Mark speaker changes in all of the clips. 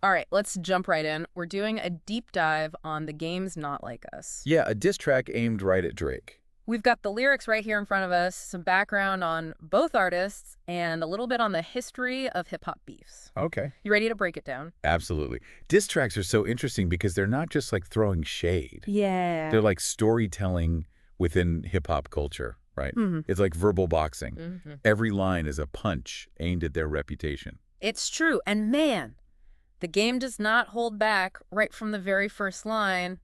Speaker 1: All right, let's jump right in. We're doing a deep dive on The Game's Not Like Us.
Speaker 2: Yeah, a diss track aimed right at Drake.
Speaker 1: We've got the lyrics right here in front of us, some background on both artists, and a little bit on the history of hip-hop beefs.
Speaker 2: Okay.
Speaker 1: You ready to break it down?
Speaker 2: Absolutely. Diss tracks are so interesting because they're not just like throwing shade.
Speaker 1: Yeah.
Speaker 2: They're like storytelling within hip-hop culture, right? It's like verbal boxing. Every line is a punch aimed at their reputation.
Speaker 1: It's true. And man, The Game does not hold back right from the very first line.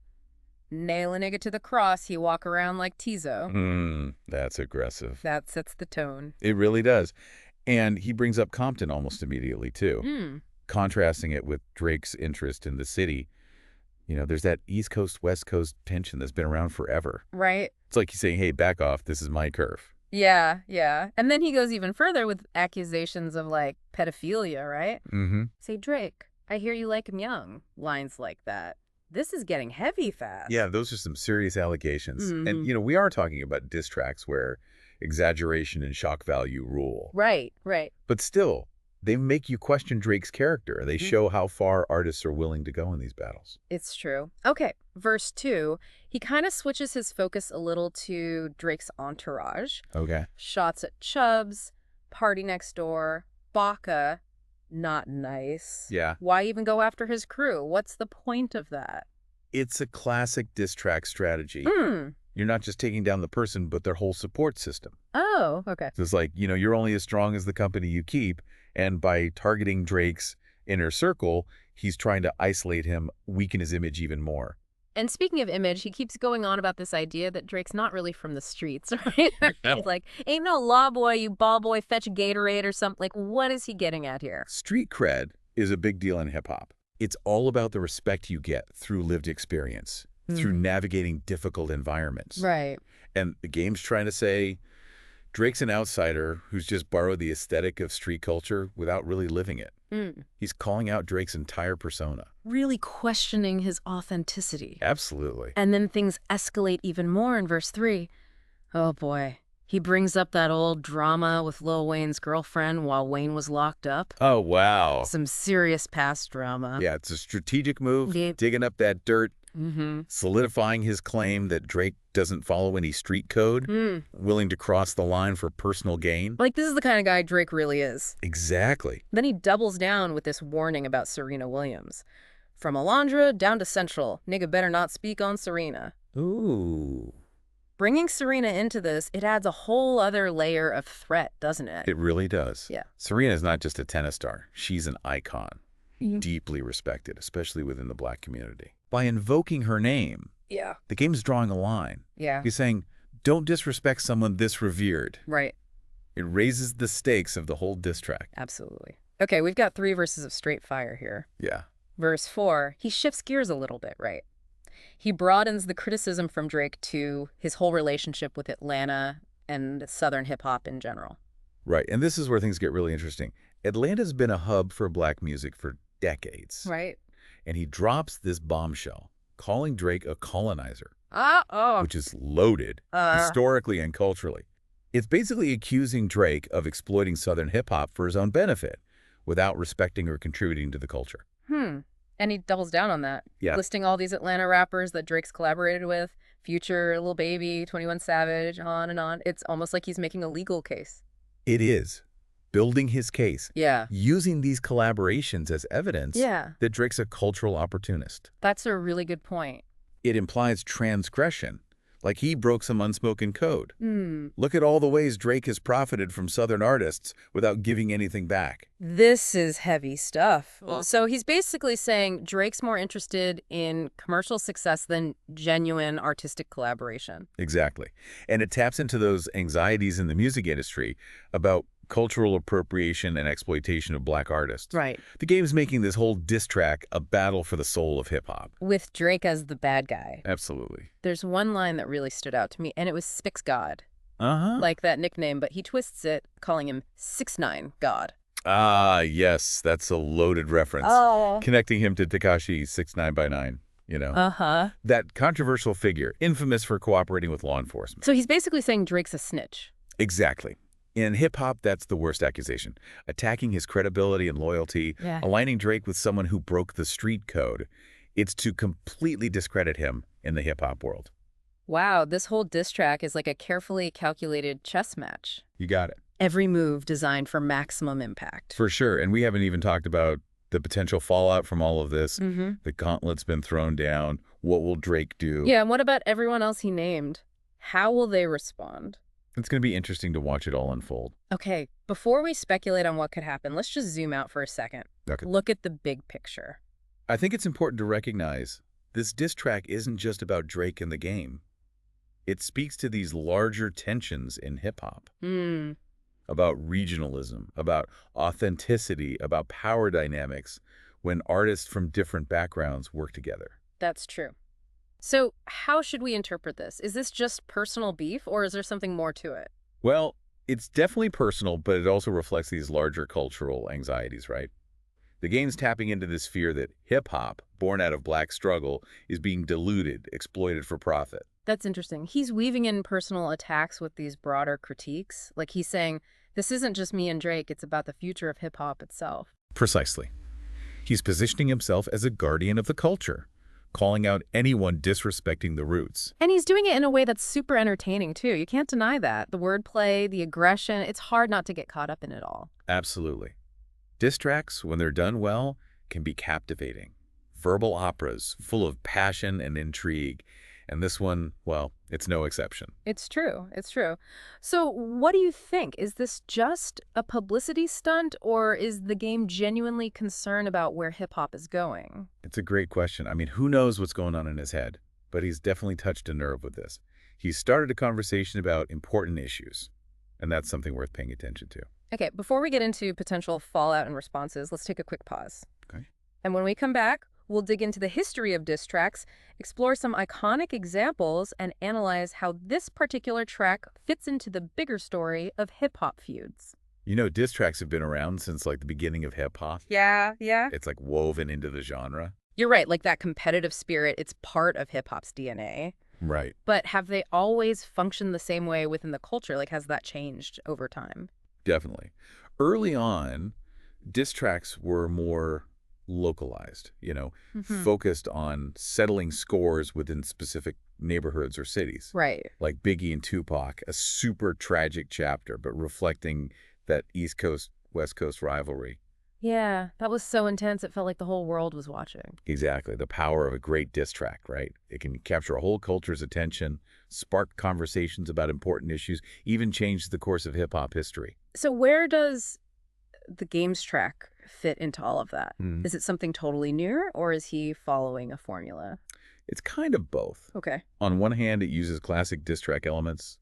Speaker 1: Nail a nigga to the cross, he walk around like Tizo.
Speaker 2: That's aggressive.
Speaker 1: That sets the tone.
Speaker 2: It really does. And he brings up Compton almost immediately, too, contrasting it with Drake's interest in the city. You know, there's that East Coast, West Coast tension that's been around forever.
Speaker 1: Right.
Speaker 2: It's like he's saying, hey, back off. This is my curve.
Speaker 1: Yeah, yeah. And then he goes even further with accusations of, like, pedophilia, right? Say, Drake, I hear you like him young. Lines like that. This is getting heavy fast.
Speaker 2: Yeah, those are some serious allegations. And, you know, we are talking about diss tracks where exaggeration and shock value rule.
Speaker 1: Right, right.
Speaker 2: But still, they make you question Drake's character. They show how far artists are willing to go in these battles.
Speaker 1: It's true. Okay, verse 2, he kind of switches his focus a little to Drake's entourage.
Speaker 2: Okay.
Speaker 1: Shots at Chubbs, Party Next Door, Baca. Not nice.
Speaker 2: Yeah.
Speaker 1: Why even go after his crew? What's the point of that?
Speaker 2: It's a classic diss track strategy. You're not just taking down the person, but their whole support system.
Speaker 1: Oh, okay.
Speaker 2: So it's like, you know, you're only as strong as the company you keep. And by targeting Drake's inner circle, he's trying to isolate him, weaken his image even more.
Speaker 1: And speaking of image, he keeps going on about this idea that Drake's not really from the streets, right? He's like, ain't no law boy, you ball boy, fetch a Gatorade or something. Like, what is he getting at here?
Speaker 2: Street cred is a big deal in hip-hop. It's all about the respect you get through lived experience, through navigating difficult environments.
Speaker 1: Right.
Speaker 2: And the game's trying to say, Drake's an outsider who's just borrowed the aesthetic of street culture without really living it. He's calling out Drake's entire persona.
Speaker 1: Really questioning his authenticity.
Speaker 2: Absolutely.
Speaker 1: And then things escalate even more in verse 3. Oh boy. He brings up that old drama with Lil Wayne's girlfriend while Wayne was locked up.
Speaker 2: Oh, wow.
Speaker 1: Some serious past drama.
Speaker 2: Yeah, it's a strategic move, digging up that dirt, solidifying his claim that Drake doesn't follow any street code, willing to cross the line for personal gain.
Speaker 1: Like, this is the kind of guy Drake really is.
Speaker 2: Exactly.
Speaker 1: Then he doubles down with this warning about Serena Williams. From Alondra down to Central, nigga better not speak on Serena.
Speaker 2: Ooh.
Speaker 1: Bringing Serena into this, it adds a whole other layer of threat, doesn't it?
Speaker 2: It really does.
Speaker 1: Yeah.
Speaker 2: Serena's not just a tennis star. She's an icon. Deeply respected, especially within the Black community. By invoking her name, the game's drawing a line.
Speaker 1: Yeah.
Speaker 2: He's saying, don't disrespect someone this revered.
Speaker 1: Right.
Speaker 2: It raises the stakes of the whole diss track.
Speaker 1: Absolutely. Okay, we've got 3 verses of straight fire here.
Speaker 2: Yeah.
Speaker 1: Verse 4, he shifts gears a little bit, right? He broadens the criticism from Drake to his whole relationship with Atlanta and Southern hip-hop in general.
Speaker 2: Right, and this is where things get really interesting. Atlanta's been a hub for Black music for decades.
Speaker 1: Right.
Speaker 2: And he drops this bombshell, calling Drake a colonizer,
Speaker 1: Oh.
Speaker 2: which is loaded, historically and culturally. It's basically accusing Drake of exploiting Southern hip-hop for his own benefit, without respecting or contributing to the culture.
Speaker 1: And he doubles down on that,
Speaker 2: Yeah.
Speaker 1: listing all these Atlanta rappers that Drake's collaborated with, Future, Lil Baby, 21 Savage, on and on. It's almost like he's making a legal case.
Speaker 2: It is. Building his case.
Speaker 1: Yeah.
Speaker 2: Using these collaborations as evidence
Speaker 1: Yeah.
Speaker 2: that Drake's a cultural opportunist.
Speaker 1: That's a really good point.
Speaker 2: It implies transgression, like he broke some unspoken code. Look at all the ways Drake has profited from Southern artists without giving anything back.
Speaker 1: This is heavy stuff. So he's basically saying Drake's more interested in commercial success than genuine artistic collaboration.
Speaker 2: Exactly. And it taps into those anxieties in the music industry about cultural appropriation and exploitation of Black artists.
Speaker 1: Right.
Speaker 2: The game's making this whole diss track a battle for the soul of hip-hop.
Speaker 1: With Drake as the bad guy.
Speaker 2: Absolutely.
Speaker 1: There's one line that really stood out to me, and it was Spix God.
Speaker 2: Uh-huh.
Speaker 1: Like that nickname, but he twists it, calling him 6ix9ine God.
Speaker 2: Ah, yes, that's a loaded reference.
Speaker 1: Oh.
Speaker 2: Connecting him to Tekashi 6ix9ine by 9, you know.
Speaker 1: Uh-huh.
Speaker 2: That controversial figure, infamous for cooperating with law enforcement.
Speaker 1: So he's basically saying Drake's a snitch.
Speaker 2: Exactly. In hip-hop, that's the worst accusation. Attacking his credibility and loyalty,
Speaker 1: Yeah.
Speaker 2: aligning Drake with someone who broke the street code. It's to completely discredit him in the hip-hop world.
Speaker 1: Wow, this whole diss track is like a carefully calculated chess match.
Speaker 2: You got it.
Speaker 1: Every move designed for maximum impact.
Speaker 2: For sure. And we haven't even talked about the potential fallout from all of this. The gauntlet's been thrown down. What will Drake do?
Speaker 1: Yeah, and what about everyone else he named? How will they respond?
Speaker 2: It's going to be interesting to watch it all unfold.
Speaker 1: Okay, before we speculate on what could happen, let's just zoom out for a second.
Speaker 2: Okay.
Speaker 1: Look at the big picture.
Speaker 2: I think it's important to recognize this diss track isn't just about Drake and the game. It speaks to these larger tensions in hip-hop. About regionalism, about authenticity, about power dynamics when artists from different backgrounds work together.
Speaker 1: That's true. So how should we interpret this? Is this just personal beef, or is there something more to it?
Speaker 2: Well, it's definitely personal, but it also reflects these larger cultural anxieties, right? The game's tapping into this fear that hip-hop, born out of Black struggle, is being diluted, exploited for profit.
Speaker 1: That's interesting. He's weaving in personal attacks with these broader critiques. Like he's saying, this isn't just me and Drake, it's about the future of hip-hop itself.
Speaker 2: Precisely. He's positioning himself as a guardian of the culture, calling out anyone disrespecting the roots.
Speaker 1: And he's doing it in a way that's super entertaining, too. You can't deny that. The wordplay, the aggression, it's hard not to get caught up in it all.
Speaker 2: Absolutely. Diss tracks, when they're done well, can be captivating. Verbal operas full of passion and intrigue. And this one, well, it's no exception.
Speaker 1: It's true. It's true. So what do you think? Is this just a publicity stunt, or is the game genuinely concerned about where hip-hop is going?
Speaker 2: It's a great question. I mean, who knows what's going on in his head? But he's definitely touched a nerve with this. He's started a conversation about important issues, and that's something worth paying attention to.
Speaker 1: Okay, before we get into potential fallout and responses, let's take a quick pause.
Speaker 2: Okay.
Speaker 1: And when we come back, we'll dig into the history of diss tracks, explore some iconic examples, and analyze how this particular track fits into the bigger story of hip-hop feuds.
Speaker 2: You know, diss tracks have been around since, like, the beginning of hip-hop.
Speaker 1: Yeah.
Speaker 2: It's, like, woven into the genre.
Speaker 1: You're right, like that competitive spirit, it's part of hip-hop's DNA.
Speaker 2: Right.
Speaker 1: But have they always functioned the same way within the culture? Like, has that changed over time?
Speaker 2: Definitely. Early on, diss tracks were more localized, focused on settling scores within specific neighborhoods or cities.
Speaker 1: Right.
Speaker 2: Like Biggie and Tupac, a super tragic chapter, but reflecting that East Coast, West Coast rivalry.
Speaker 1: Yeah, that was so intense it felt like the whole world was watching.
Speaker 2: Exactly. The power of a great diss track, right? It can capture a whole culture's attention, spark conversations about important issues, even change the course of hip-hop history.
Speaker 1: So where does the games track fit into all of that? Is it something totally new, or is he following a formula?
Speaker 2: It's kind of both.
Speaker 1: Okay.
Speaker 2: On one hand, it uses classic diss track elements,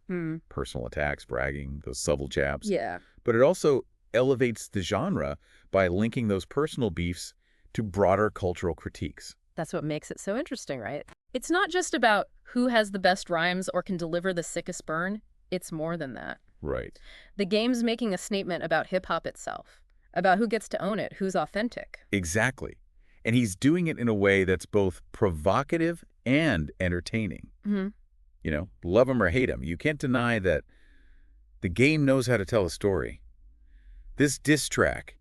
Speaker 2: personal attacks, bragging, those subtle jabs.
Speaker 1: Yeah.
Speaker 2: But it also elevates the genre by linking those personal beefs to broader cultural critiques.
Speaker 1: That's what makes it so interesting, right? It's not just about who has the best rhymes or can deliver the sickest burn. It's more than that.
Speaker 2: Right.
Speaker 1: The game's making a statement about hip-hop itself, about who gets to own it, who's authentic.
Speaker 2: Exactly. And he's doing it in a way that's both provocative and entertaining. Love him or hate him, you can't deny that the game knows how to tell a story. This diss track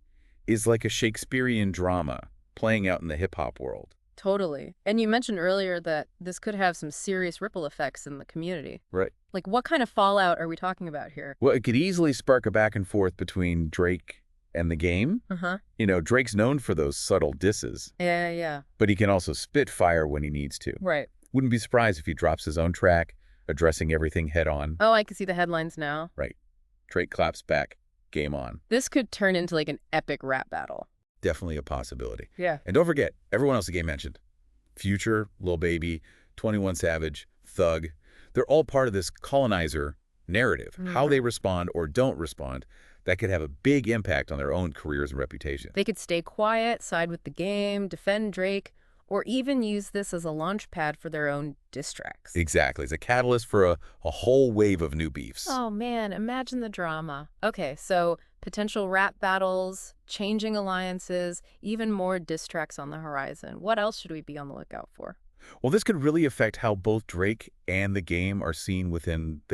Speaker 2: is like a Shakespearean drama playing out in the hip-hop world.
Speaker 1: Totally. And you mentioned earlier that this could have some serious ripple effects in the community.
Speaker 2: Right.
Speaker 1: Like, what kind of fallout are we talking about here?
Speaker 2: Well, it could easily spark a back and forth between Drake and the game. Drake's known for those subtle disses.
Speaker 1: Yeah.
Speaker 2: But he can also spit fire when he needs to.
Speaker 1: Right.
Speaker 2: Wouldn't be surprised if he drops his own track, addressing everything head on.
Speaker 1: Oh, I can see the headlines now.
Speaker 2: Right. Drake claps back. Game on.
Speaker 1: This could turn into like an epic rap battle.
Speaker 2: Definitely a possibility.
Speaker 1: Yeah.
Speaker 2: And don't forget, everyone else the game mentioned. Future, Lil Baby, 21 Savage, Thug. They're all part of this colonizer narrative. How they respond or don't respond, that could have a big impact on their own careers and reputation.
Speaker 1: They could stay quiet, side with the game, defend Drake, or even use this as a launch pad for their own diss tracks.
Speaker 2: Exactly. It's a catalyst for a whole wave of new beefs.
Speaker 1: Oh, man, imagine the drama. Okay, so potential rap battles, changing alliances, even more diss tracks on the horizon. What else should we be on the lookout for?
Speaker 2: Well, this could really affect how both Drake and the game are seen within the